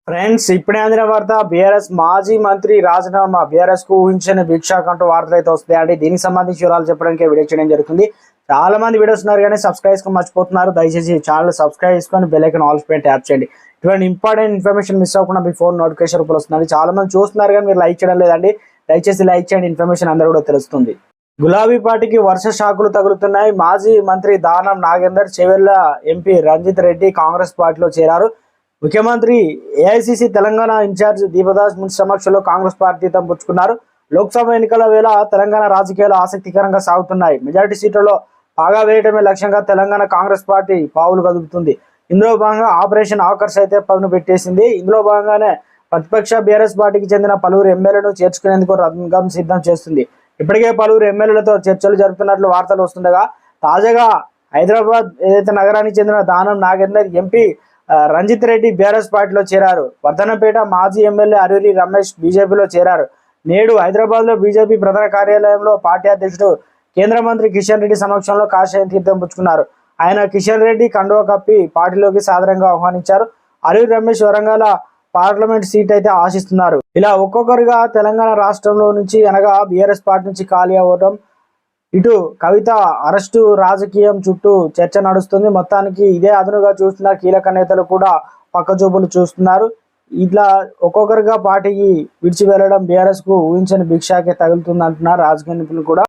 Friends, ఇప్పుడే అందిన వార్త. బీఆర్ఎస్ మాజీ మంత్రి రాజీనామా. బీఆర్ఎస్ కు ఊహించని భిక్ష అంటూ వార్తలు అయితే వస్తాయండి. దీనికి సంబంధించి వివరాలు చెప్పడానికి వీడియో చేయడం జరుగుతుంది. చాలా మంది వీడియోస్ ఉన్నారు కానీ సబ్స్క్రైబ్ మర్చిపోతున్నారు. దయచేసి ఛానల్ సబ్స్క్రైబ్ చేసుకొని బెల్ ఐకాన్ ఆల్ పైన ట్యాప్ చేయండి. ఇటువంటి ఇంపార్టెంట్ ఇన్ఫర్మేషన్ మిస్ అవ్వకుండా మీ ఫోన్ నోటిఫికేషన్ రూపంలో వస్తుంది. చాలా మంది చూస్తున్నారు కానీ మీరు లైక్ చేయడం లేదండి. దయచేసి లైక్ చేయండి, ఇన్ఫర్మేషన్ అందరూ కూడా తెలుస్తుంది. గులాబీ పార్టీకి వర్ష షాకులు తగులుతున్నాయి. మాజీ మంత్రి దానం నాగేందర్, చెవెళ్ల ఎంపీ రంజిత్ రెడ్డి కాంగ్రెస్ పార్టీలో చేరారు. ముఖ్యమంత్రి ఏఐసిసి తెలంగాణ ఇన్ఛార్జ్ దీపదాస్ మున్సి సమక్షంలో కాంగ్రెస్ పార్టీతో పుచ్చుకున్నారు. లోక్సభ ఎన్నికల వేళ తెలంగాణ రాజకీయాలు ఆసక్తికరంగా సాగుతున్నాయి. మెజారిటీ సీట్లలో బాగా వేయడమే లక్ష్యంగా తెలంగాణ కాంగ్రెస్ పార్టీ పావులు కదుపుతుంది. ఇందులో భాగంగా ఆపరేషన్ ఆకర్ష్ అయితే పదును పెట్టేసింది. ఇందులో భాగంగానే ప్రతిపక్ష బీఆర్ఎస్ పార్టీకి చెందిన పలువురు ఎమ్మెల్యేలను చేర్చుకునేందుకు రంగం సిద్ధం చేస్తుంది. ఇప్పటికే పలువురు ఎమ్మెల్యేలతో చర్చలు జరుపుతున్నట్లు వార్తలు వస్తుండగా, తాజాగా హైదరాబాద్ ఏదైతే నగరానికి చెందిన దానం నాగేందర్, ఎంపీ రంజిత్ రెడ్డి బీఆర్ఎస్ పార్టీలో చేరారు. వర్ధనపేట మాజీ ఎమ్మెల్యే అరూరి రమేష్ బీజేపీలో చేరారు. నేడు హైదరాబాద్ లో బీజేపీ ప్రధాన కార్యాలయంలో పార్టీ అధ్యక్షుడు కేంద్ర మంత్రి కిషన్ రెడ్డి సమక్షంలో కాషాయం తీర్థం పుచ్చుకున్నారు. ఆయన కిషన్ రెడ్డి కండువ కప్పి పార్టీలోకి సాదరంగా ఆహ్వానించారు. అరూరి రమేష్ వరంగల్ పార్లమెంట్ సీట్ అయితే ఆశిస్తున్నారు. ఇలా ఒక్కొక్కరుగా తెలంగాణ రాష్ట్రంలో నుంచి అనగా బీఆర్ఎస్ పార్టీ నుంచి ఖాళీ అవ్వడం, ఇటు కవిత అరెస్టు రాజకీయం చుట్టూ చర్చ నడుస్తుంది. మొత్తానికి ఇదే అదునుగా చూస్తున్న కీలక నేతలు కూడా పక్కచూపులు చూస్తున్నారు. ఇట్లా ఒక్కొక్కరుగా పార్టీకి విడిచి వెళ్ళడం బీఆర్ఎస్ కు ఊహించని భిక్షాకే తగులుతుంది అంటున్నారు రాజకీయ నిపుణులు కూడా.